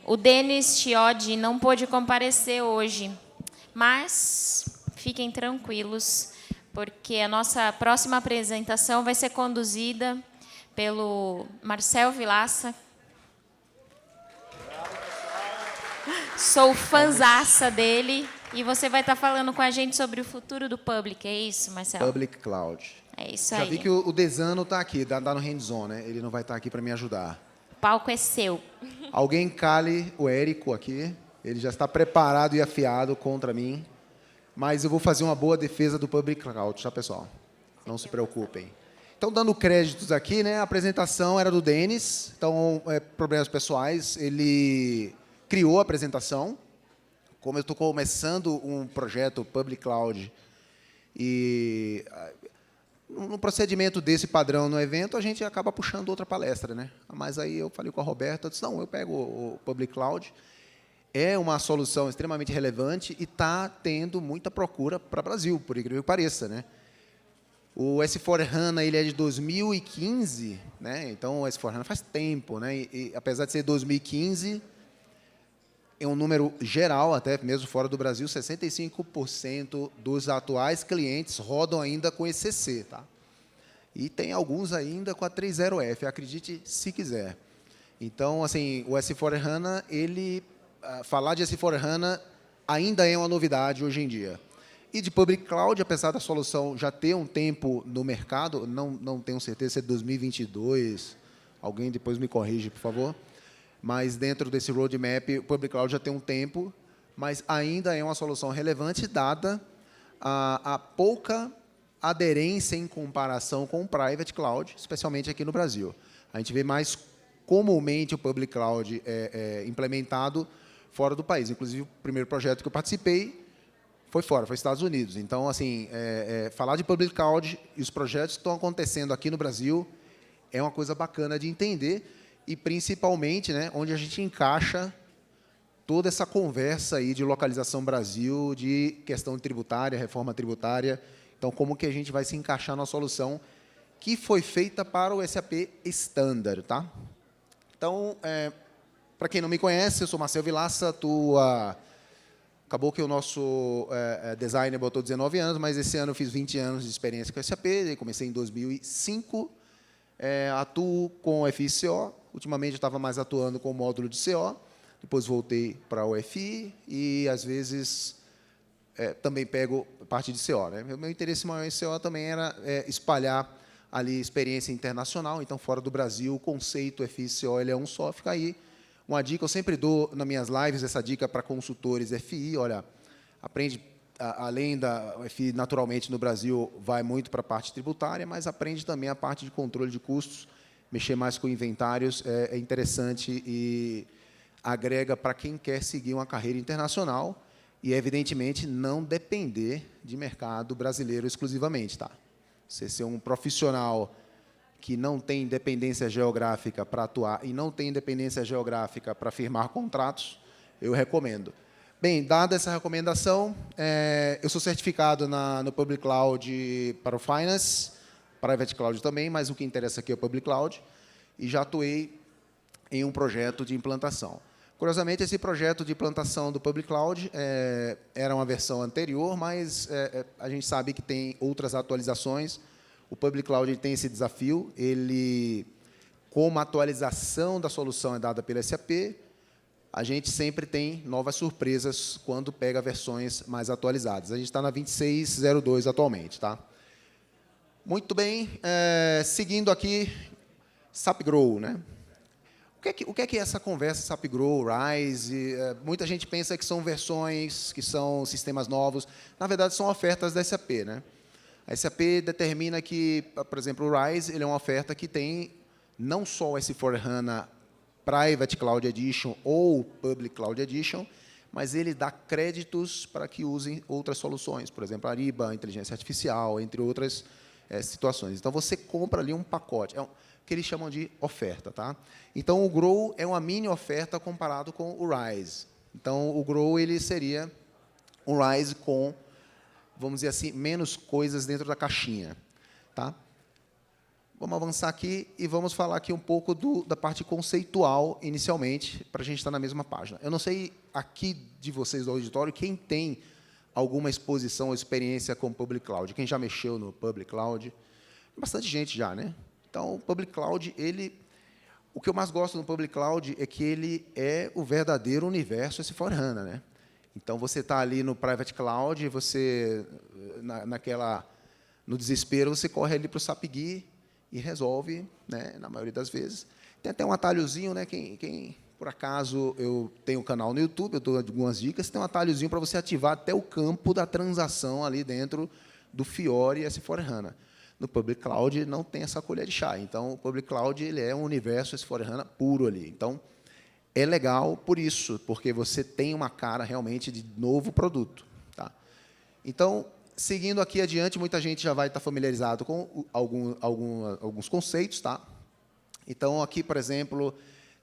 O Denis Chiodi não pôde comparecer hoje, mas fiquem tranquilos, porque a nossa próxima apresentação vai ser conduzida pelo Marcel Vilaça. Sou fãzaça dele, e você vai estar falando com a gente sobre o futuro do Public, é isso, Marcel? Public Cloud. É isso aí. Já vi que o Desano está aqui, está no hands-on, né? Ele não vai estar aqui para me ajudar. O palco é seu. Alguém cale o Érico aqui. Ele já está preparado e afiado contra mim. Mas eu vou fazer uma boa defesa do Public Cloud, tá, pessoal? Não se preocupem. Então, dando créditos aqui, né? A apresentação era do Denis. Então, problemas pessoais. Ele criou a apresentação. Como eu estou começando um projeto Public Cloud e no procedimento desse padrão no evento, a gente acaba puxando outra palestra, né? Mas aí eu falei com a Roberta, eu disse, não, eu pego o Public Cloud. É uma solução extremamente relevante e está tendo muita procura para o Brasil, por incrível que pareça, né? O S4HANA ele é de 2015, né? Então o S4HANA faz tempo, né? E apesar de ser 2015, é um número geral, até mesmo fora do Brasil, 65% dos atuais clientes rodam ainda com ECC, tá? E tem alguns ainda com a 3.0F, acredite se quiser. Então, assim, o S4HANA, falar de S4HANA ainda é uma novidade hoje em dia. E de Public Cloud, apesar da solução já ter um tempo no mercado, não tenho certeza se é 2022, alguém depois me corrige, por favor, mas dentro desse roadmap, o Public Cloud já tem um tempo, mas ainda é uma solução relevante, dada a pouca aderência em comparação com o Private Cloud, especialmente aqui no Brasil. A gente vê mais comumente o Public Cloud implementado fora do país. Inclusive, o primeiro projeto que eu participei foi fora, foi Estados Unidos. Então, assim, falar de Public Cloud e os projetos que estão acontecendo aqui no Brasil é uma coisa bacana de entender, e principalmente, né, onde a gente encaixa toda essa conversa aí de localização Brasil, de questão tributária, reforma tributária. Então, como que a gente vai se encaixar na solução que foi feita para o SAP Standard, tá? Então, para quem não me conhece, eu sou Marcel Vilaça, acabou que o nosso designer botou 19 anos, mas esse ano eu fiz 20 anos de experiência com o SAP, comecei em 2005, atuo com o FICO. Ultimamente, eu estava mais atuando com o módulo de CO, depois voltei para o FI e, às vezes, também pego parte de CO. Né? O meu interesse maior em CO também era espalhar ali experiência internacional. Então, fora do Brasil, o conceito FI-CO ele é um só. Fica aí uma dica, eu sempre dou nas minhas lives essa dica para consultores FI. Olha, aprende, além da FI, naturalmente, no Brasil, vai muito para a parte tributária, mas aprende também a parte de controle de custos. Mexer mais com inventários é interessante e agrega para quem quer seguir uma carreira internacional e, evidentemente, não depender de mercado brasileiro exclusivamente. Tá? Você ser um profissional que não tem independência geográfica para atuar e não tem independência geográfica para firmar contratos, eu recomendo. Bem, dada essa recomendação, eu sou certificado no Public Cloud para o Finance, Private Cloud também, mas o que interessa aqui é o Public Cloud, e já atuei em um projeto de implantação. Curiosamente, esse projeto de implantação do Public Cloud era uma versão anterior, mas a gente sabe que tem outras atualizações. O Public Cloud tem esse desafio, como a atualização da solução é dada pela SAP, a gente sempre tem novas surpresas quando pega versões mais atualizadas. A gente está na 26.02 atualmente, tá? Muito bem, seguindo aqui, SAP Grow, né? O que é essa conversa SAP Grow, RISE? Muita gente pensa que são versões, que são sistemas novos. Na verdade, são ofertas da SAP, né? A SAP determina que, por exemplo, o RISE ele é uma oferta que tem não só o S4HANA Private Cloud Edition ou Public Cloud Edition, mas ele dá créditos para que usem outras soluções, por exemplo, Ariba, inteligência artificial, entre outras situações. Então, você compra ali um pacote, que eles chamam de oferta. Tá? Então, o Grow é uma mini oferta comparado com o RISE. Então, o Grow ele seria um RISE com, vamos dizer assim, menos coisas dentro da caixinha. Tá? Vamos avançar aqui e vamos falar aqui um pouco da parte conceitual, inicialmente, para a gente estar na mesma página. Eu não sei, aqui de vocês do auditório, quem tem alguma exposição ou experiência com Public Cloud, quem já mexeu no Public Cloud. Bastante gente já, né? Então, o Public Cloud, o que eu mais gosto no Public Cloud é que ele é o verdadeiro universo S/4HANA, né? Então, você está ali no Private Cloud, você, no desespero, você corre ali para o SAP GUI e resolve, né, na maioria das vezes. Tem até um atalhozinho, né? Por acaso, eu tenho um canal no YouTube, eu dou algumas dicas, tem um atalhozinho para você ativar até o campo da transação ali dentro do Fiori S/4HANA. No Public Cloud não tem essa colher de chá. Então, o Public Cloud ele é um universo S/4HANA puro ali. Então, é legal por isso, porque você tem uma cara realmente de novo produto. Tá? Então, seguindo aqui adiante, muita gente já vai estar familiarizado com alguns conceitos. Tá? Então, aqui, por exemplo,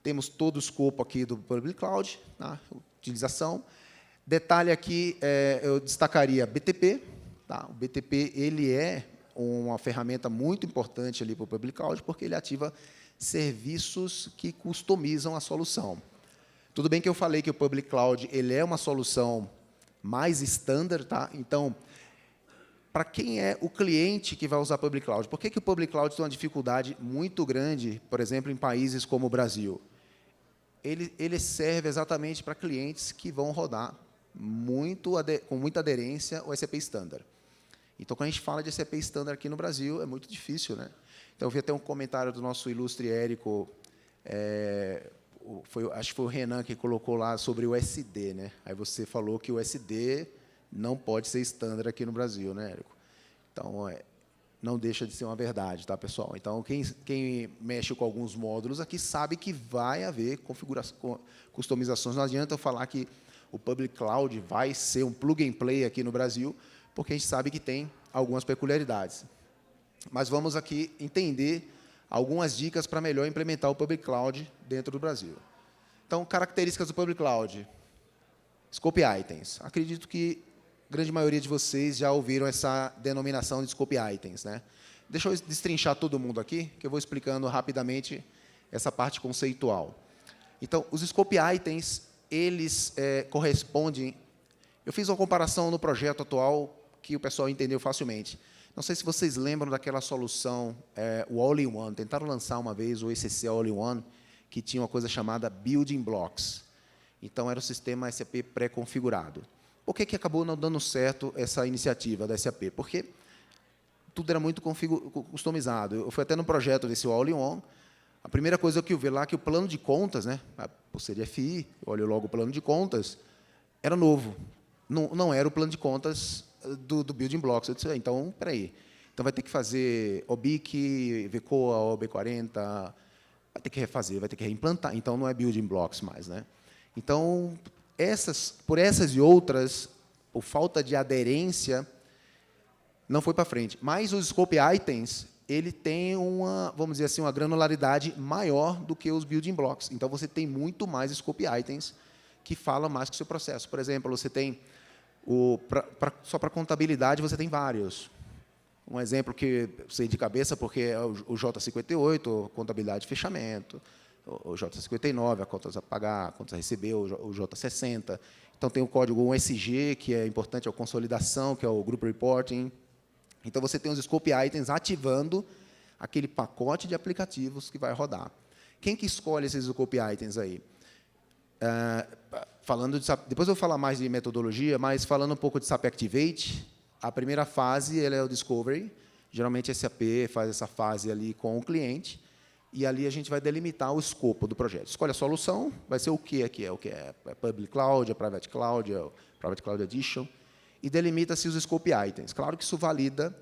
temos todo o escopo aqui do Public Cloud, tá? Utilização. Detalhe aqui, eu destacaria BTP. Tá? O BTP ele é uma ferramenta muito importante ali para o Public Cloud, porque ele ativa serviços que customizam a solução. Tudo bem que eu falei que o Public Cloud ele é uma solução mais standard, tá? Então, para quem é o cliente que vai usar Public Cloud? Por que o Public Cloud tem uma dificuldade muito grande, por exemplo, em países como o Brasil? Ele serve exatamente para clientes que vão rodar com muita aderência o SAP Standard. Então, quando a gente fala de SAP Standard aqui no Brasil, é muito difícil, né? Então, eu vi até um comentário do nosso ilustre Érico, acho que foi o Renan que colocou lá sobre o SD, né? Aí você falou que o SD não pode ser standard aqui no Brasil, né, Érico? Então, não deixa de ser uma verdade, tá, pessoal? Então, quem mexe com alguns módulos aqui sabe que vai haver customizações. Não adianta eu falar que o Public Cloud vai ser um plug and play aqui no Brasil, porque a gente sabe que tem algumas peculiaridades. Mas vamos aqui entender algumas dicas para melhor implementar o Public Cloud dentro do Brasil. Então, características do Public Cloud. Scope Items. Acredito que a grande maioria de vocês já ouviram essa denominação de Scope Items, né? Deixa eu destrinchar todo mundo aqui, que eu vou explicando rapidamente essa parte conceitual. Então, os Scope Items, eles correspondem... Eu fiz uma comparação no projeto atual que o pessoal entendeu facilmente. Não sei se vocês lembram daquela solução, o All-in-One. Tentaram lançar uma vez o ECC All-in-One, que tinha uma coisa chamada Building Blocks. Então, era o sistema SAP pré-configurado. Por que acabou não dando certo essa iniciativa da SAP? Porque tudo era muito customizado. Eu fui até no projeto desse All-in-One. A primeira coisa que eu vi lá é que o plano de contas, né, por ser FI, eu olho logo o plano de contas, era novo. Não era o plano de contas do Building Blocks. Eu disse, então, espera aí. Então, vai ter que fazer OBIC, VCOA, OB40, vai ter que refazer, vai ter que reimplantar. Então, não é Building Blocks mais, né? Então, por essas e outras, por falta de aderência, não foi para frente. Mas os Scope Items, ele tem vamos dizer assim, uma granularidade maior do que os Building Blocks. Então, você tem muito mais Scope Items que falam mais que o seu processo. Por exemplo, você tem, só para contabilidade, você tem vários. Um exemplo que eu sei de cabeça, porque é o J58, contabilidade de fechamento, o J59, a contas a pagar, a contas a receber, o J60. Então, tem o código 1SG, que é importante, é a consolidação, que é o Group Reporting. Então, você tem os Scope Items ativando aquele pacote de aplicativos que vai rodar. Quem que escolhe esses Scope Items aí? Falando de SAP, depois eu vou falar mais de metodologia, mas falando um pouco de SAP Activate, a primeira fase ela é o Discovery. Geralmente, a SAP faz essa fase ali com o cliente, e ali a gente vai delimitar o escopo do projeto. Escolhe a solução, vai ser o que aqui? O que é Public Cloud, é Private Cloud, é o Private Cloud Edition, e delimita-se os Scope Items. Claro que isso valida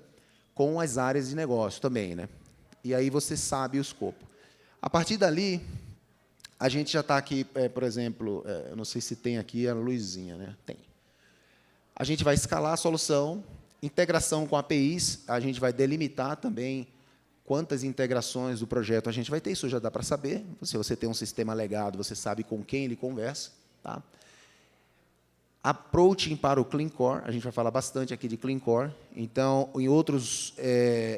com as áreas de negócio também, né? E aí você sabe o escopo. A partir dali, a gente já está aqui, por exemplo, eu não sei se tem aqui a luzinha, né? Tem. A gente vai escalar a solução, integração com APIs, a gente vai delimitar também quantas integrações do projeto a gente vai ter, isso já dá para saber. Se você tem um sistema legado, você sabe com quem ele conversa. Tá? Approaching para o Clean Core, a gente vai falar bastante aqui de Clean Core. Então, em outros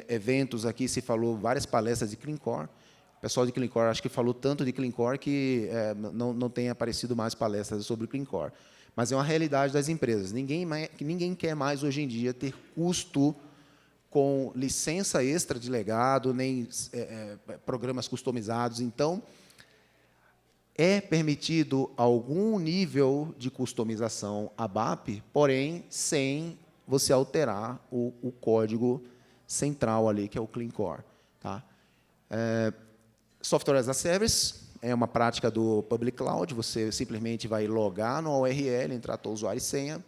eventos aqui se falou várias palestras de Clean Core. O pessoal de Clean Core acho que falou tanto de Clean Core que não tem aparecido mais palestras sobre Clean Core. Mas é uma realidade das empresas. Ninguém quer mais, hoje em dia, ter custo com licença extra de legado, nem programas customizados. Então, é permitido algum nível de customização ABAP, porém, sem você alterar o código central ali, que é o Clean Core. Tá? Software as a Service é uma prática do Public Cloud. Você simplesmente vai logar no URL, entrar teu usuário e senha.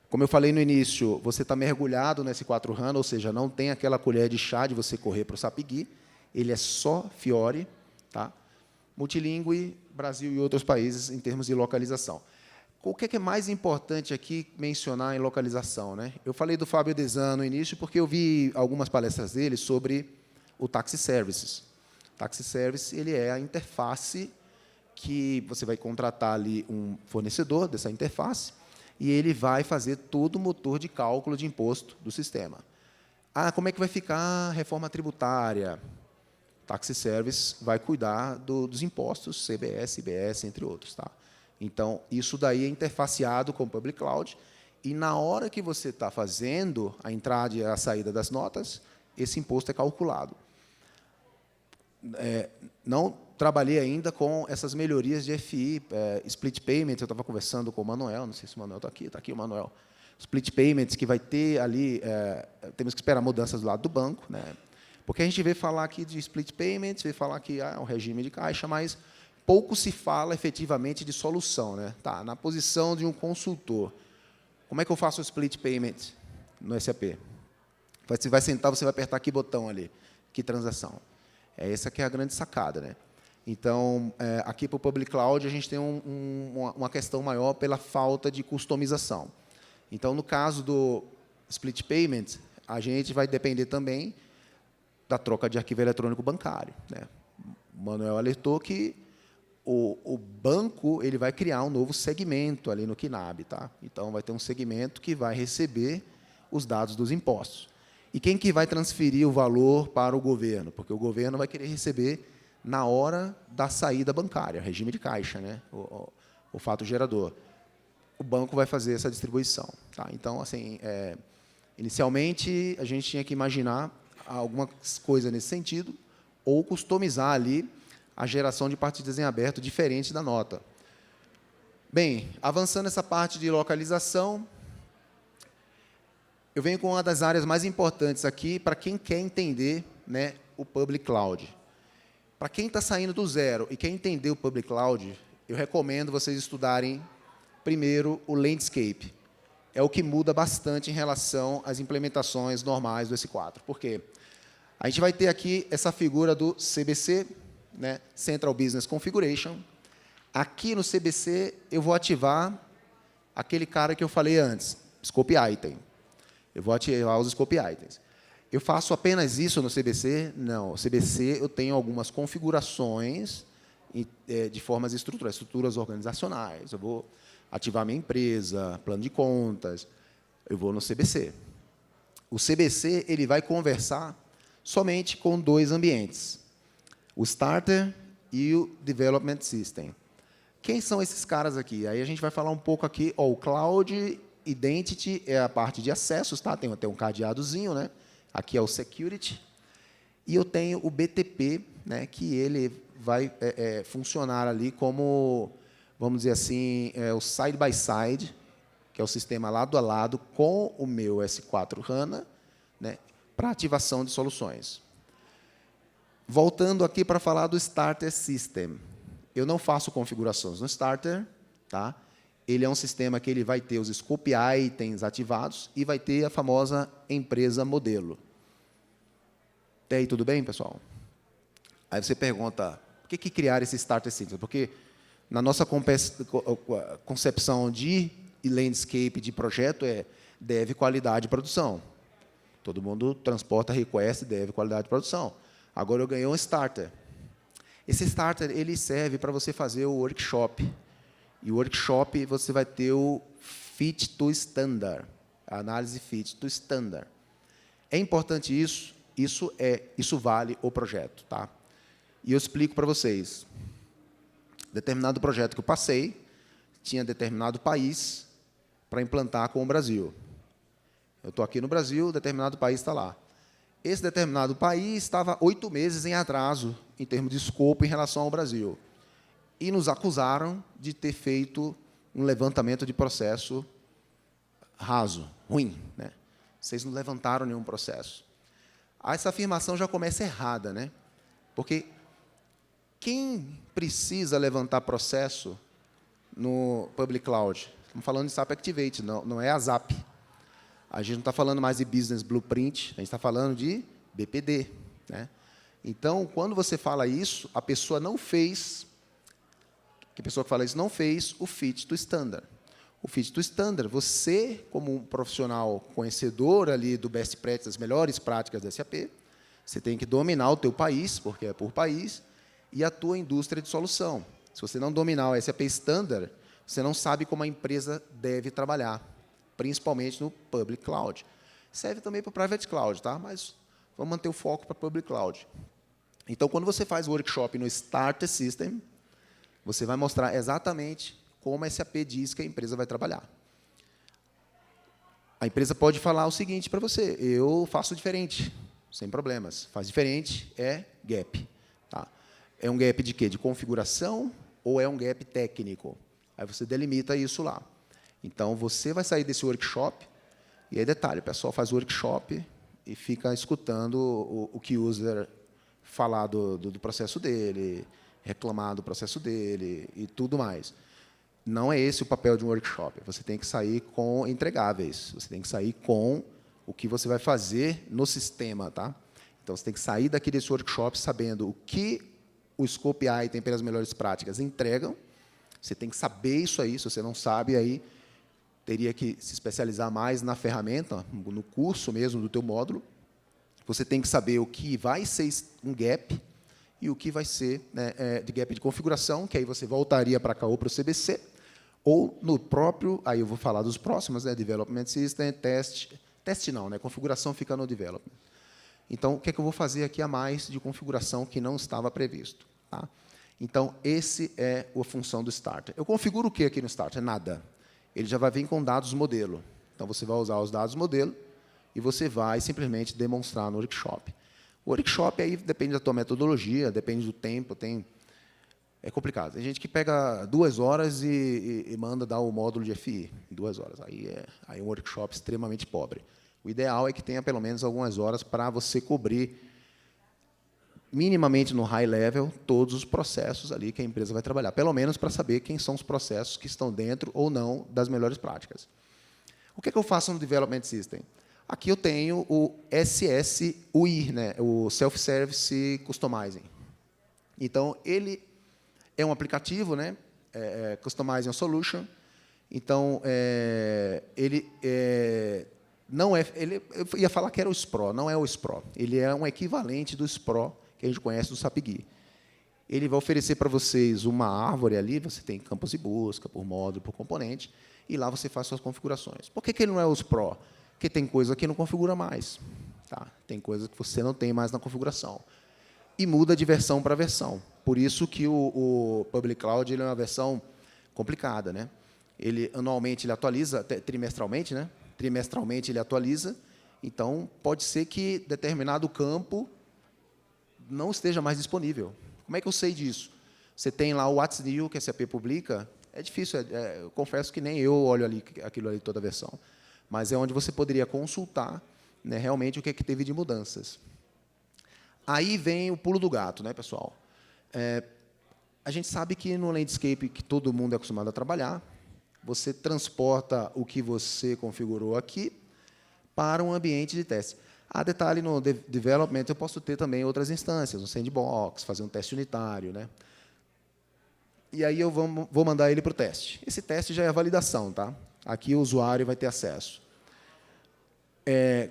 Como eu falei no início, você está mergulhado no S4 HANA, ou seja, não tem aquela colher de chá de você correr para o SAP GUI. Ele é só Fiori. Tá? Multilingüe, Brasil e outros países em termos de localização. O que é mais importante aqui mencionar em localização? Né? Eu falei do Fábio Desan no início porque eu vi algumas palestras dele sobre o Taxi Services. O Taxi Service ele é a interface que você vai contratar ali um fornecedor dessa interface e ele vai fazer todo o motor de cálculo de imposto do sistema. Como é que vai ficar a reforma tributária? Taxi Service vai cuidar dos impostos, CBS, IBS, entre outros. Tá? Então, isso daí é interfaceado com o Public Cloud, e, na hora que você está fazendo a entrada e a saída das notas, esse imposto é calculado. Não trabalhei ainda com essas melhorias de FI, Split Payment, eu estava conversando com o Manuel, não sei se o Manuel está aqui o Manuel. Split Payments, que vai ter ali, temos que esperar mudanças do lado do banco, né? Porque a gente vê falar aqui de split payments, vê falar que é um regime de caixa, mas pouco se fala efetivamente de solução. Né? Tá, na posição de um consultor, como é que eu faço o split payment no SAP? Você vai sentar, você vai apertar que botão ali, que transação. Essa que é a grande sacada. Né? Então, aqui para o Public Cloud, a gente tem uma questão maior pela falta de customização. Então, no caso do split payment, a gente vai depender também da troca de arquivo eletrônico bancário. Né? O Manuel alertou que o banco ele vai criar um novo segmento ali no KNAB. Tá? Então, vai ter um segmento que vai receber os dados dos impostos. E quem que vai transferir o valor para o governo? Porque o governo vai querer receber na hora da saída bancária, regime de caixa, né? o fato gerador. O banco vai fazer essa distribuição. Tá? Então, assim, inicialmente, a gente tinha que imaginar alguma coisa nesse sentido, ou customizar ali a geração de partidas em aberto diferente da nota. Bem, avançando essa parte de localização, eu venho com uma das áreas mais importantes aqui para quem quer entender, né, o Public Cloud. Para quem está saindo do zero e quer entender o Public Cloud, eu recomendo vocês estudarem primeiro o Landscape. É o que muda bastante em relação às implementações normais do S4. Por quê? A gente vai ter aqui essa figura do CBC, né, Central Business Configuration. Aqui no CBC, eu vou ativar aquele cara que eu falei antes, Scope Item. Eu vou ativar os Scope Items. Eu faço apenas isso no CBC? Não. No CBC, eu tenho algumas configurações de formas estruturais, estruturas organizacionais. Eu vou ativar minha empresa, plano de contas. Eu vou no CBC. O CBC ele vai conversar somente com dois ambientes, o Starter e o Development System. Quem são esses caras aqui? Aí a gente vai falar um pouco aqui. O Cloud Identity é a parte de acessos, tá? Tem até um cadeadozinho, né? Aqui é o Security. E eu tenho o BTP, né? Que ele vai funcionar ali como, vamos dizer assim, o side by side, que é o sistema lado a lado com o meu S4 HANA, né? Para ativação de soluções. Voltando aqui para falar do Starter System. Eu não faço configurações no Starter. Tá? Ele é um sistema que ele vai ter os Scope Items ativados e vai ter a famosa empresa modelo. Até aí tudo bem, pessoal? Aí você pergunta, por que criar esse Starter System? Porque na nossa concepção de landscape de projeto dev qualidade de produção. Todo mundo transporta request, dev qualidade de produção. Agora eu ganhei um starter. Esse starter ele serve para você fazer o workshop. E o workshop você vai ter o fit to standard, a análise fit to standard. É importante isso, isso vale o projeto, tá? E eu explico para vocês. Determinado projeto que eu passei tinha determinado país para implantar com o Brasil. Eu estou aqui no Brasil, determinado país está lá. Esse determinado país estava 8 meses em atraso em termos de escopo em relação ao Brasil. E nos acusaram de ter feito um levantamento de processo raso, ruim, né? Vocês não levantaram nenhum processo. Essa afirmação já começa errada, né? Porque quem precisa levantar processo no Public Cloud? Estamos falando de SAP Activate, não é a ZAP. A gente não está falando mais de Business Blueprint, a gente está falando de BPD, né? Então, quando você fala isso, a pessoa não fez... A pessoa que fala isso não fez o fit to standard. O fit to standard, você, como um profissional conhecedor ali do best practice, das melhores práticas da SAP, você tem que dominar o teu país, porque é por país, e a tua indústria de solução. Se você não dominar o SAP Standard, você não sabe como a empresa deve trabalhar, principalmente no Public Cloud. Serve também para o Private Cloud, tá? Mas vamos manter o foco para o Public Cloud. Então, quando você faz o workshop no Starter System, você vai mostrar exatamente como a SAP diz que a empresa vai trabalhar. A empresa pode falar o seguinte para você: eu faço diferente, sem problemas. Faz diferente é gap. Tá? É um gap de quê? De configuração ou é um gap técnico? Aí você delimita isso lá. Então, você vai sair desse workshop, e aí, detalhe, o pessoal faz o workshop e fica escutando o que o user falar do processo dele, reclamar do processo dele e tudo mais. Não é esse o papel de um workshop. Você tem que sair com entregáveis. Você tem que sair com o que você vai fazer no sistema. Tá? Então, você tem que sair daqui desse workshop sabendo o que o Scope Item pelas melhores práticas entregam. Você tem que saber isso aí. Se você não sabe, aí teria que se especializar mais na ferramenta, no curso mesmo do teu módulo. Você tem que saber o que vai ser um gap e o que vai ser, né, de gap de configuração, que aí você voltaria para cá ou para o CBC, ou no próprio, aí eu vou falar dos próximos, né, Development System, teste não, né, configuração fica no Development. Então, o que é que eu vou fazer aqui a mais de configuração que não estava previsto? Tá? Então, esse é a função do Starter. Eu configuro o que aqui no Starter? Nada. Ele já vai vir com dados modelo. Então, você vai usar os dados modelo e você vai simplesmente demonstrar no workshop. O workshop aí depende da tua metodologia, depende do tempo, é complicado. Tem gente que pega 2 horas e manda dar o módulo de FI em 2 horas. Aí é um workshop extremamente pobre. O ideal é que tenha pelo menos algumas horas para você cobrir minimamente no high level todos os processos ali que a empresa vai trabalhar, pelo menos para saber quem são os processos que estão dentro ou não das melhores práticas. O que é que eu faço no Development System? Aqui eu tenho o SSUI, né, o Self-Service Customizing. Então, ele é um aplicativo, né, Customizing Solution. Então, não é, eu ia falar que era o SPRO, não é o SPRO. Ele é um equivalente do SPRO que a gente conhece do SAP GUI. Ele vai oferecer para vocês uma árvore ali, você tem campos de busca, por módulo, por componente, e lá você faz suas configurações. Por que ele não é o SPRO? Porque tem coisa que não configura mais. Tá? Tem coisa que você não tem mais na configuração. E muda de versão para versão. Por isso que o Public Cloud ele é uma versão complicada. Né? Ele, anualmente, ele atualiza, trimestralmente, né? Trimestralmente, ele atualiza. Então, pode ser que determinado campo não esteja mais disponível. Como é que eu sei disso? Você tem lá o What's New, que a SAP publica. É difícil, eu confesso que nem eu olho ali, aquilo ali toda a versão. Mas é onde você poderia consultar, né, realmente o que é que teve de mudanças. Aí vem o pulo do gato, né, pessoal? A gente sabe que no landscape que todo mundo é acostumado a trabalhar, você transporta o que você configurou aqui para um ambiente de teste. Detalhe, no development eu posso ter também outras instâncias, um sandbox, fazer um teste unitário. Né? E aí eu vou mandar ele para o teste. Esse teste já é a validação. Tá? Aqui o usuário vai ter acesso.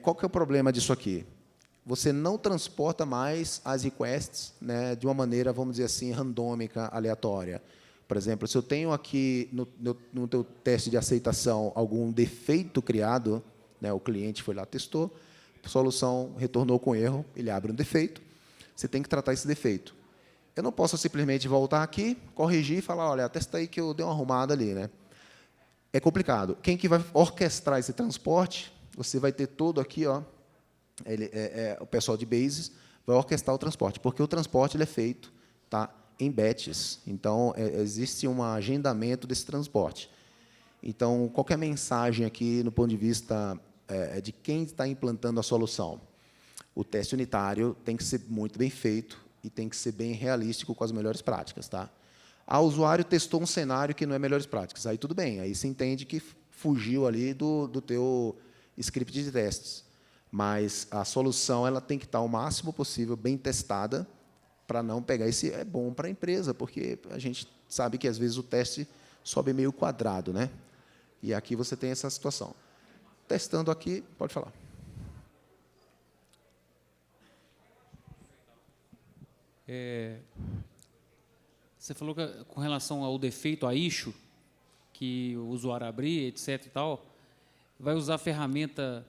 Qual que é o problema disso aqui? Você não transporta mais as requests, né, de uma maneira, vamos dizer assim, randômica, aleatória. Por exemplo, se eu tenho aqui no teu teste de aceitação algum defeito criado, né, o cliente foi lá, testou, a solução retornou com erro, ele abre um defeito, você tem que tratar esse defeito. Eu não posso simplesmente voltar aqui, corrigir e falar, olha, testa aí que eu dei uma arrumada ali, né? É complicado. Quem que vai orquestrar esse transporte, você vai ter todo aqui, ó, o pessoal de bases vai orquestrar o transporte, porque o transporte ele é feito, tá, em batches. Então, existe um agendamento desse transporte. Então, qualquer mensagem aqui, no ponto de vista de quem está implantando a solução, o teste unitário tem que ser muito bem feito e tem que ser bem realístico com as melhores práticas. Tá? O usuário testou um cenário que não é melhores práticas. Aí, tudo bem. Aí, você entende que fugiu ali do teu script de testes. Mas a solução ela tem que estar o máximo possível bem testada para não pegar esse... É bom para a empresa, porque a gente sabe que, às vezes, o teste sobe meio quadrado, né? E aqui você tem essa situação. Testando aqui, pode falar. Você falou que, com relação ao defeito, a issue, que o usuário abrir, etc. e tal, vai usar a ferramenta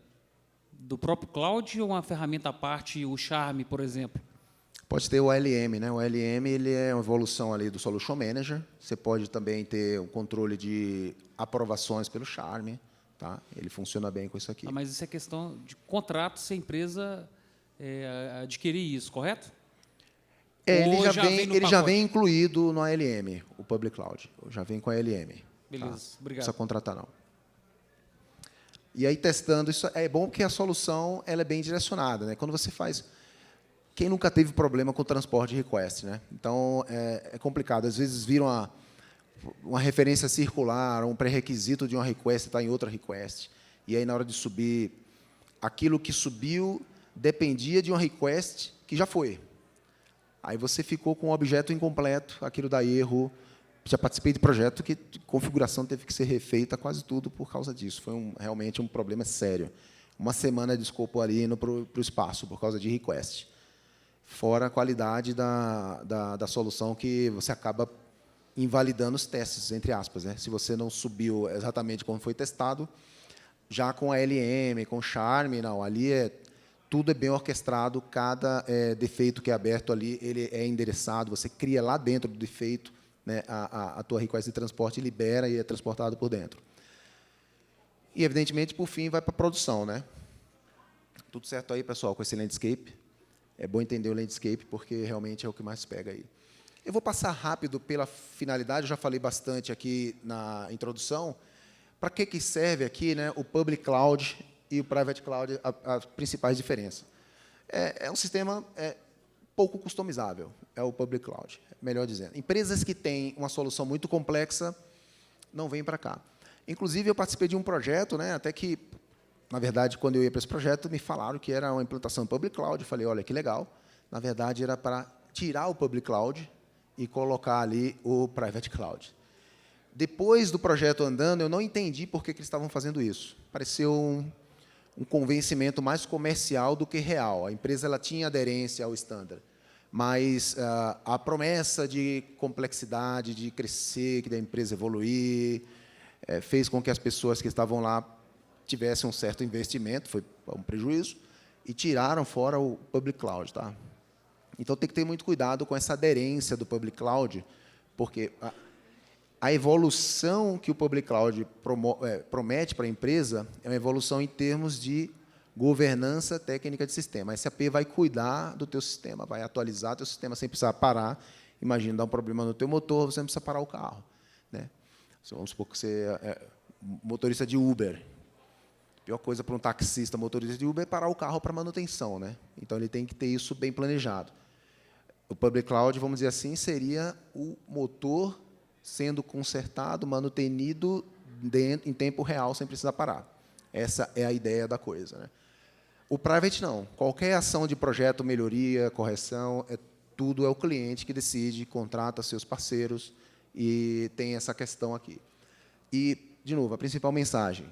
do próprio cloud ou uma ferramenta à parte, o Charme, por exemplo? Pode ter o OLM, né? O OLM ele é uma evolução ali do Solution Manager. Você pode também ter um controle de aprovações pelo Charme, tá? Ele funciona bem com isso aqui. Mas isso é questão de contrato se a empresa adquirir isso, correto? Ele já vem incluído no ALM, o Public Cloud. Já vem com a ALM. Beleza, tá? obrigado. Não precisa contratar, não. E aí, testando, isso é bom porque a solução ela é bem direcionada. Né? Quando você faz... Quem nunca teve problema com o transporte de request? Né? Então, é complicado. Às vezes, vira uma referência circular, um pré-requisito de uma request está em outra request. E aí, na hora de subir, aquilo que subiu dependia de uma request que já foi. Aí você ficou com um objeto incompleto, aquilo dá erro. Já participei de projeto que a configuração teve que ser refeita quase tudo por causa disso. Foi realmente um problema sério. Uma semana de escopo ali indo para o espaço por causa de request. Fora a qualidade da solução que você acaba invalidando os testes, entre aspas. Né? Se você não subiu exatamente como foi testado, já com a LM, com o Charme, não, ali tudo é bem orquestrado, cada defeito que é aberto ali, ele é endereçado, você cria lá dentro do defeito, né, a tua request de transporte, libera e é transportado por dentro. E, evidentemente, por fim, vai para a produção. Né? Tudo certo aí, pessoal, com esse landscape? É bom entender o landscape, porque realmente é o que mais pega aí. Eu vou passar rápido pela finalidade, eu já falei bastante aqui na introdução. Para que serve aqui, né, o Public Cloud e o Private Cloud, as principais diferenças? É um sistema pouco customizável, é o Public Cloud, melhor dizendo. Empresas que têm uma solução muito complexa não vêm para cá. Inclusive, eu participei de um projeto, né, até que, na verdade, quando eu ia para esse projeto, me falaram que era uma implantação Public Cloud. Eu falei, olha, que legal. Na verdade, era para tirar o Public Cloud e colocar ali o Private Cloud. Depois do projeto andando, eu não entendi por que eles estavam fazendo isso. Pareceu um convencimento mais comercial do que real. A empresa ela tinha aderência ao standard, mas a promessa de complexidade, de crescer, da empresa evoluir, fez com que as pessoas que estavam lá tivessem um certo investimento, foi um prejuízo, e tiraram fora o Public Cloud. Tá? Então, tem que ter muito cuidado com essa aderência do Public Cloud, porque a evolução que o Public Cloud promete para a empresa é uma evolução em termos de governança técnica de sistema. A SAP vai cuidar do teu sistema, vai atualizar teu sistema sem precisar parar. Imagina, dar um problema no teu motor, você não precisa parar o carro. Né? Vamos supor que você é motorista de Uber. A pior coisa para um taxista motorista de Uber é parar o carro para manutenção. Né? Então, ele tem que ter isso bem planejado. O Public Cloud, vamos dizer assim, seria o motor sendo consertado, manutenido em tempo real, sem precisar parar. Essa é a ideia da coisa. Né? O Private, não. Qualquer ação de projeto, melhoria, correção, tudo é o cliente que decide, contrata seus parceiros e tem essa questão aqui. E, de novo, a principal mensagem,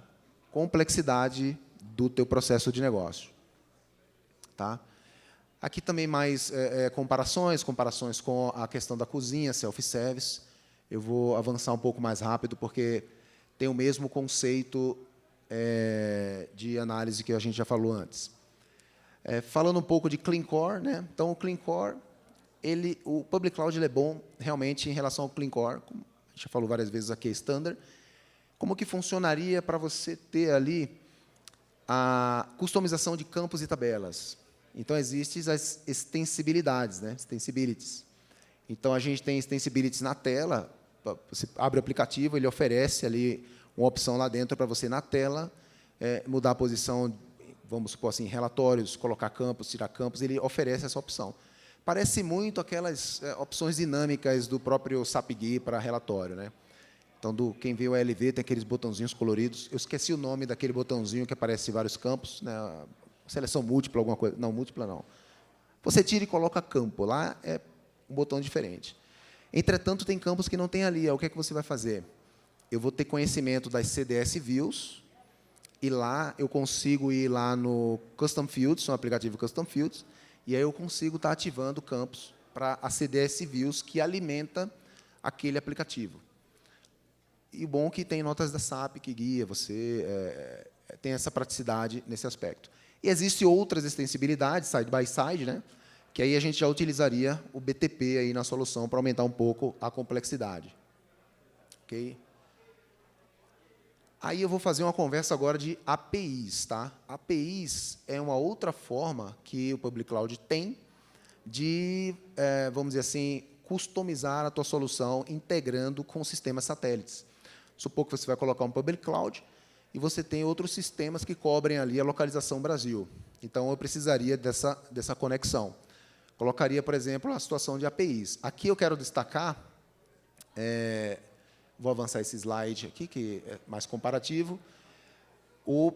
complexidade do teu processo de negócio. Tá? Aqui também mais comparações com a questão da cozinha, self-service. Eu vou avançar um pouco mais rápido, porque tem o mesmo conceito de análise que a gente já falou antes. Falando um pouco de Clean Core, né? Então, o Clean Core, o Public Cloud ele é bom realmente em relação ao Clean Core, como a gente já falou várias vezes aqui, standard. Como que funcionaria para você ter ali a customização de campos e tabelas? Então, existem as extensibilidades, né? Extensibilities. Então, a gente tem extensibilities na tela. Você abre o aplicativo, ele oferece ali uma opção lá dentro para você, na tela, mudar a posição, vamos supor assim, relatórios, colocar campos, tirar campos, ele oferece essa opção. Parece muito aquelas opções dinâmicas do próprio SAP GUI para relatório, né? Então, quem vê o LV tem aqueles botãozinhos coloridos. Eu esqueci o nome daquele botãozinho que aparece em vários campos, né? Seleção múltipla, alguma coisa. Não, múltipla não. Você tira e coloca campo. Lá é um botão diferente. Entretanto, tem campos que não tem ali. O que é que você vai fazer? Eu vou ter conhecimento das CDS Views, e lá eu consigo ir lá no Custom Fields, no aplicativo Custom Fields, e aí eu consigo estar ativando campos para a CDS Views que alimenta aquele aplicativo. E o bom é que tem notas da SAP que guia você, tem essa praticidade nesse aspecto. E existem outras extensibilidades, side by side, né? Que aí a gente já utilizaria o BTP aí na solução para aumentar um pouco a complexidade. Ok? Aí eu vou fazer uma conversa agora de APIs. Tá? APIs é uma outra forma que o Public Cloud tem de, vamos dizer assim, customizar a tua solução integrando com sistemas satélites. Supor que você vai colocar um Public Cloud e você tem outros sistemas que cobrem ali a localização Brasil. Então, eu precisaria dessa conexão. Colocaria, por exemplo, a situação de APIs. Aqui eu quero destacar, vou avançar esse slide aqui, que é mais comparativo, o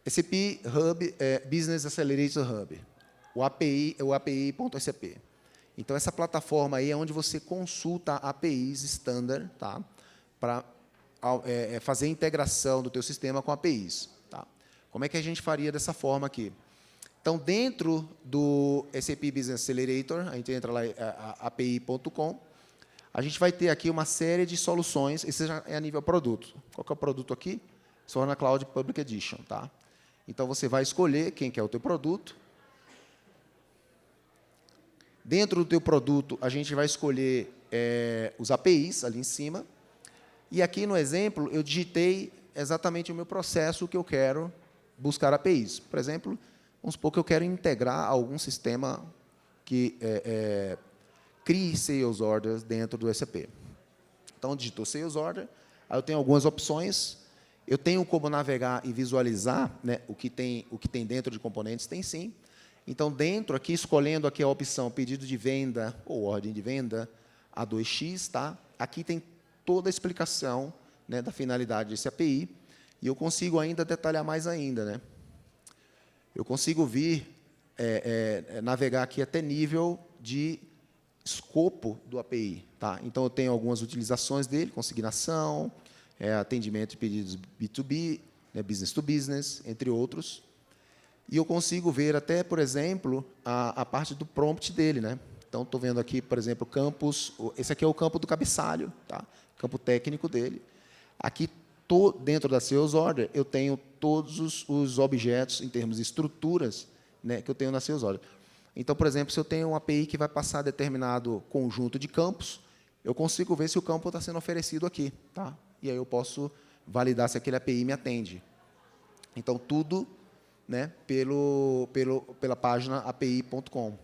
SAP Hub, Business Accelerator Hub, o API.SAP. Então, essa plataforma aí é onde você consulta APIs standard, tá? Para fazer a integração do teu sistema com APIs. Tá? Como é que a gente faria dessa forma aqui? Então, dentro do SAP Business Accelerator, a gente entra lá, api.com, a gente vai ter aqui uma série de soluções, esse já é a nível produto. Qual que é o produto aqui? S/4HANA Cloud Public Edition. Tá? Então, você vai escolher quem que é o teu produto. Dentro do teu produto, a gente vai escolher os APIs ali em cima. E aqui no exemplo, eu digitei exatamente o meu processo que eu quero buscar APIs. Por exemplo, vamos supor que eu quero integrar algum sistema que crie Sales Orders dentro do SAP. Então, digitou Sales Order, aí eu tenho algumas opções, eu tenho como navegar e visualizar, né, o que tem dentro de componentes, tem sim. Então, dentro aqui, escolhendo aqui a opção pedido de venda ou ordem de venda, A2X, tá? Aqui tem toda a explicação, né, da finalidade desse API, e eu consigo ainda detalhar mais ainda. Né? Eu consigo navegar aqui até nível de escopo do API. Tá? Então, eu tenho algumas utilizações dele, consignação, atendimento de pedidos B2B, né, business to business, entre outros. E eu consigo ver até, por exemplo, a parte do prompt dele. Né? Então, estou vendo aqui, por exemplo, campos. Esse aqui é o campo do cabeçalho, tá? Campo técnico dele. Aqui, dentro da Sales Order, eu tenho todos os objetos, em termos de estruturas, né, que eu tenho na Sales Order. Então, por exemplo, se eu tenho uma API que vai passar determinado conjunto de campos, eu consigo ver se o campo está sendo oferecido aqui. Tá? E aí eu posso validar se aquele API me atende. Então, tudo, né, pela página api.com,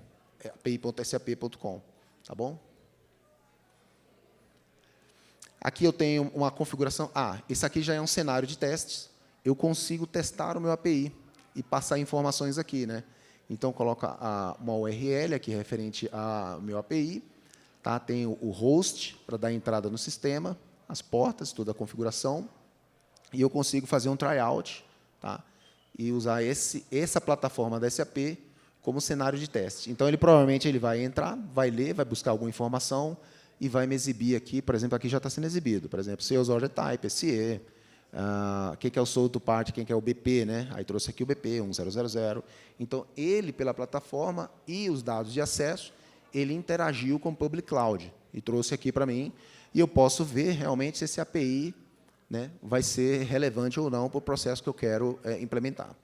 api.sap.com. Tá bom? Aqui eu tenho uma configuração. Esse aqui já é um cenário de testes. Eu consigo testar o meu API e passar informações aqui. Né? Então, coloca uma URL aqui referente ao meu API. Tá? Tem o host para dar entrada no sistema, as portas, toda a configuração. E eu consigo fazer um tryout, tá? E usar essa plataforma da SAP como cenário de teste. Então, provavelmente vai entrar, vai ler, vai buscar alguma informação e vai me exibir aqui. Por exemplo, aqui já está sendo exibido. Por exemplo, Sales Order Type, SE, quem que é o Sold to Party, quem que é o BP. Né? Aí trouxe aqui o BP, 1000. Então, ele, pela plataforma e os dados de acesso, ele interagiu com o Public Cloud. e trouxe aqui para mim, e eu posso ver realmente se esse API, né, vai ser relevante ou não para o processo que eu quero implementar.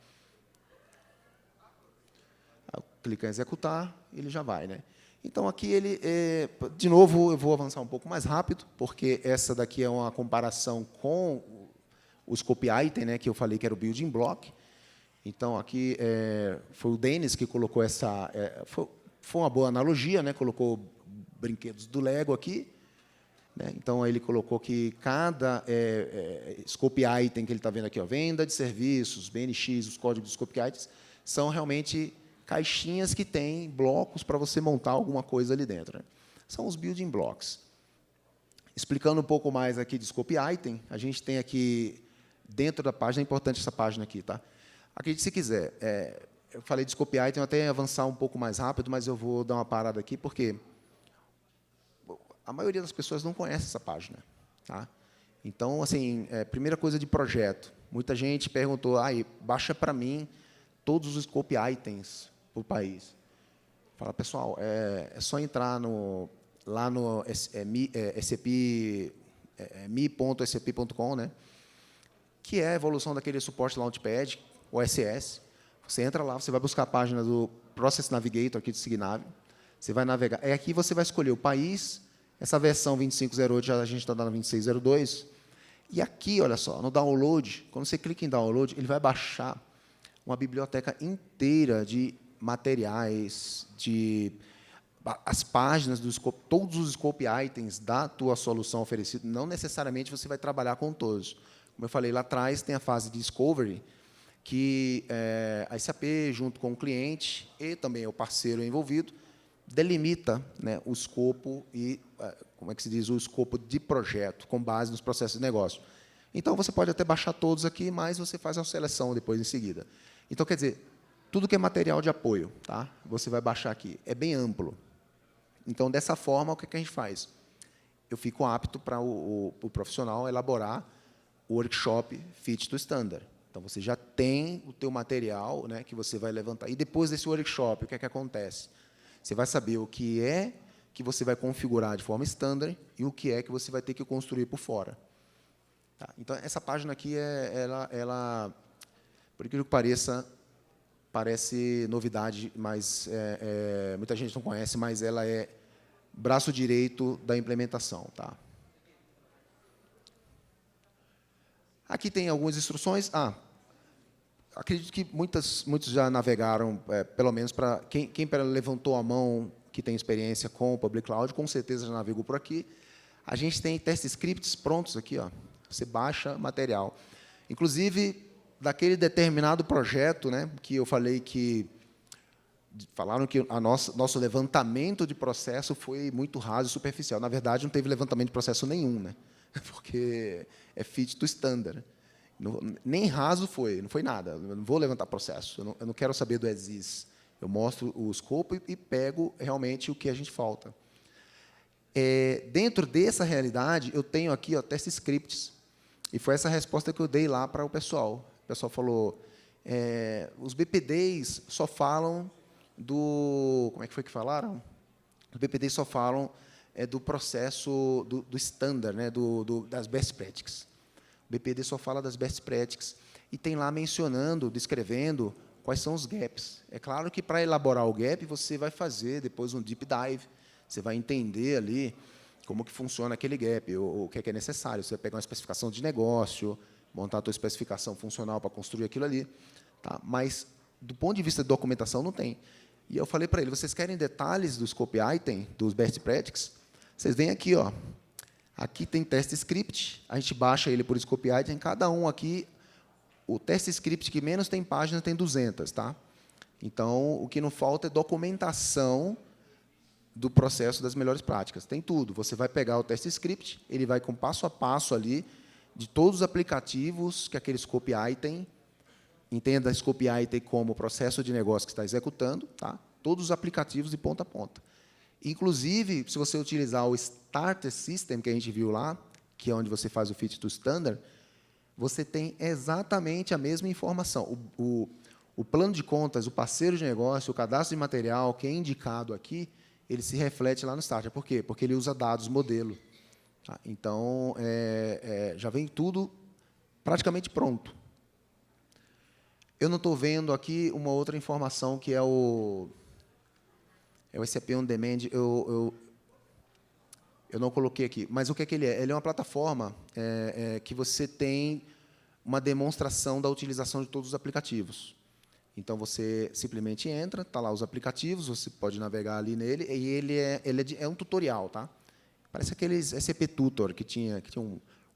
Eu clico em executar, ele já vai, né? Então, aqui, de novo, eu vou avançar um pouco mais rápido, porque essa daqui é uma comparação com o Scope Item, né, que eu falei que era o Building Block. Então, aqui foi o Denis que colocou essa... foi uma boa analogia, né? Colocou brinquedos do Lego aqui. Né? Então, ele colocou que cada Scope Item que ele está vendo aqui, ó, venda de serviços, BNX, os códigos de Scope Items, são realmente caixinhas que têm blocos para você montar alguma coisa ali dentro. Né? São os Building Blocks. Explicando um pouco mais aqui de Scope Item, a gente tem aqui, dentro da página, é importante essa página aqui, tá? Acredite se quiser. Eu falei de Scope Item, até avançar um pouco mais rápido, mas eu vou dar uma parada aqui, porque a maioria das pessoas não conhece essa página. Tá? Então, assim, primeira coisa de projeto. Muita gente perguntou, baixa para mim todos os Scope Items para o país. Fala, pessoal, é só entrar lá no mi.scp.com, né? Que é a evolução daquele suporte Launchpad, OSS. Você entra lá, você vai buscar a página do Process Navigator aqui do Signavio. Você vai navegar. Aqui você vai escolher o país. Essa versão 25.08, já a gente está dando 26.02. E aqui, olha só, no download, quando você clica em download, ele vai baixar uma biblioteca inteira de materiais, as páginas do Scope, todos os Scope Items da tua solução oferecida. Não necessariamente você vai trabalhar com todos. Como eu falei lá atrás, tem a fase de Discovery, que a SAP, junto com o cliente e também o parceiro envolvido, delimita, né, o escopo e, como é que se diz, o escopo de projeto, com base nos processos de negócio. Então, você pode até baixar todos aqui, mas você faz a seleção depois, em seguida. Então, quer dizer, tudo que é material de apoio, tá? Você vai baixar aqui. É bem amplo. Então, dessa forma, o que a gente faz? Eu fico apto para o profissional elaborar o workshop Fit to Standard. Então, você já tem o teu material, né, que você vai levantar. E depois desse workshop, o que acontece? Você vai saber o que é que você vai configurar de forma standard e o que é que você vai ter que construir por fora. Tá? Então, essa página aqui, ela, por incrível que pareça, parece novidade, mas muita gente não conhece, mas ela é braço direito da implementação. Tá? Aqui tem algumas instruções. Acredito que muitos já navegaram, pelo menos para quem levantou a mão, que tem experiência com o Public Cloud, com certeza já navegou por aqui. A gente tem test scripts prontos aqui. Ó. Você baixa material. Inclusive, daquele determinado projeto, né, que eu falei que... Falaram que nosso levantamento de processo foi muito raso e superficial. Na verdade, não teve levantamento de processo nenhum, né, porque é fit to standard. Nem raso foi, não foi nada. Eu não vou levantar processo, eu não quero saber do ESIS. Eu mostro o escopo e pego realmente o que a gente falta. Dentro dessa realidade, eu tenho aqui, ó, test scripts. E foi essa a resposta que eu dei lá para o pessoal. O pessoal falou, os BPDs só falam do... Como é que foi que falaram? Os BPDs só falam do processo do standard, né, das best practices. O BPD só fala das best practices e tem lá mencionando, descrevendo quais são os gaps. É claro que, para elaborar o gap, você vai fazer depois um deep dive, você vai entender ali como que funciona aquele gap, o que é necessário. Você vai pegar uma especificação de negócio, montar a tua especificação funcional para construir aquilo ali. Tá? Mas, do ponto de vista de documentação, não tem. E eu falei para ele, vocês querem detalhes do Scope Item, dos best practices? Vocês vêm aqui, ó. Aqui tem test script, a gente baixa ele por Scope Item, cada um aqui, o test script que menos tem página tem 200, tá? Então, o que não falta é documentação do processo das melhores práticas. Tem tudo. Você vai pegar o test script, ele vai com passo a passo ali de todos os aplicativos que aquele Scope Item, entenda Scope Item como processo de negócio que está executando, tá? Todos os aplicativos de ponta a ponta. Inclusive, se você utilizar o Starter System, que a gente viu lá, que é onde você faz o Fit to Standard, você tem exatamente a mesma informação. O plano de contas, o parceiro de negócio, o cadastro de material, que é indicado aqui, ele se reflete lá no Starter. Por quê? Porque ele usa dados modelo. Tá? Então, já vem tudo praticamente pronto. Eu não estou vendo aqui uma outra informação, que é o SAP On Demand. Eu não coloquei aqui. Mas o que é que ele é? Ele é uma plataforma que você tem uma demonstração da utilização de todos os aplicativos. Então, você simplesmente entra, está lá os aplicativos, você pode navegar ali nele, e ele é um tutorial. Tá? Parece aqueles SAP Tutor, que tinha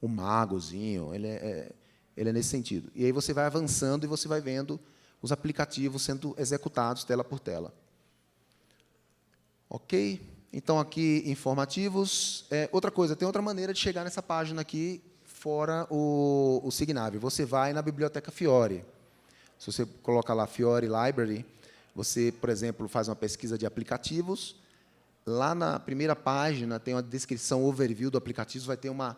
um magozinho. Ele é nesse sentido. E aí você vai avançando e você vai vendo os aplicativos sendo executados tela por tela. Ok? Então, aqui, informativos. Outra coisa, tem outra maneira de chegar nessa página aqui, fora o Signavio. Você vai na biblioteca Fiori. Se você coloca lá Fiori Library, você, por exemplo, faz uma pesquisa de aplicativos. Lá na primeira página tem uma descrição overview do aplicativo, vai ter uma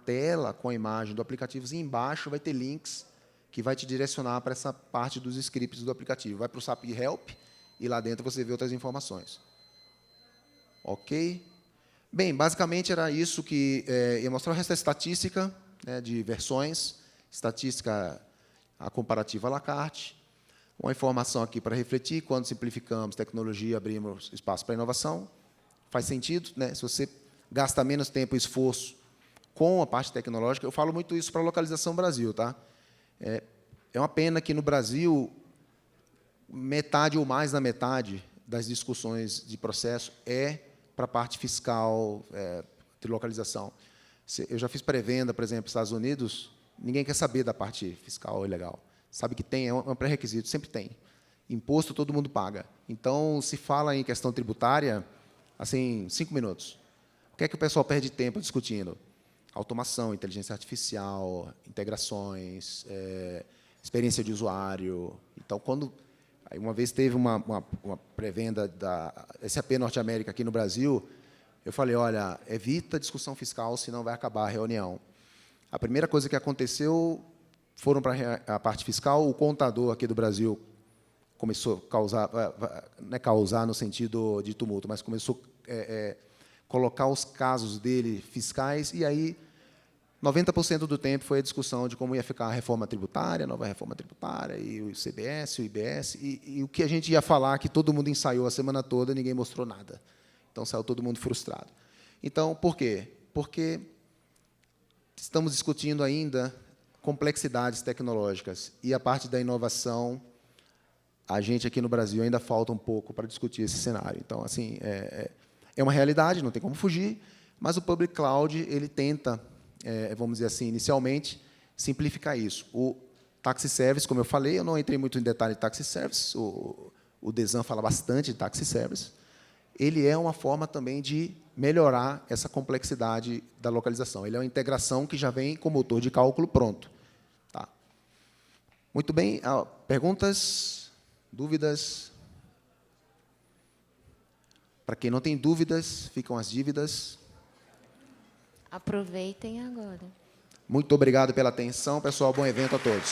tela com a imagem do aplicativo, e embaixo vai ter links que vai te direcionar para essa parte dos scripts do aplicativo. Vai para o SAP Help, e lá dentro você vê outras informações. Ok? Bem, basicamente era isso que ia mostrar. O resto é estatística, né, de versões, estatística a comparativa à la carte, uma informação aqui para refletir. Quando simplificamos tecnologia, abrimos espaço para inovação. Faz sentido, né? Se você gasta menos tempo e esforço com a parte tecnológica, eu falo muito isso para a localização Brasil. Tá? É uma pena que, no Brasil, metade ou mais da metade das discussões de processo é para a parte fiscal, de localização. Eu já fiz pré-venda, por exemplo, nos Estados Unidos, ninguém quer saber da parte fiscal e legal. Sabe que tem, é um pré-requisito, sempre tem. Imposto todo mundo paga. Então, se fala em questão tributária, assim, 5 minutos. O que é que o pessoal perde tempo discutindo? Automação, inteligência artificial, integrações, experiência de usuário. Então, uma vez teve uma pré-venda da SAP Norte América aqui no Brasil, eu falei, olha, evita a discussão fiscal, senão vai acabar a reunião. A primeira coisa que aconteceu, foram para a parte fiscal, o contador aqui do Brasil começou a causar, não é causar no sentido de tumulto, mas começou a colocar os casos dele fiscais, e aí 90% do tempo foi a discussão de como ia ficar a reforma tributária, a nova reforma tributária, e o CBS, o IBS, e o que a gente ia falar, que todo mundo ensaiou a semana toda, ninguém mostrou nada. Então, saiu todo mundo frustrado. Então, por quê? Porque estamos discutindo ainda complexidades tecnológicas, e a parte da inovação, a gente aqui no Brasil ainda falta um pouco para discutir esse cenário. Então, assim, é uma realidade, não tem como fugir, mas o Public Cloud ele tenta, vamos dizer assim, inicialmente, simplificar isso. O Taxi Service, como eu falei, eu não entrei muito em detalhe de Taxi Service, o Desan fala bastante de Taxi Service. Ele é uma forma também de melhorar essa complexidade da localização. Ele é uma integração que já vem com o motor de cálculo pronto. Tá. Muito bem. Perguntas? Dúvidas? Para quem não tem dúvidas, ficam as dívidas. Aproveitem agora. Muito obrigado pela atenção, pessoal. Bom evento a todos.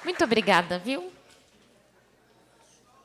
Muito obrigada, viu?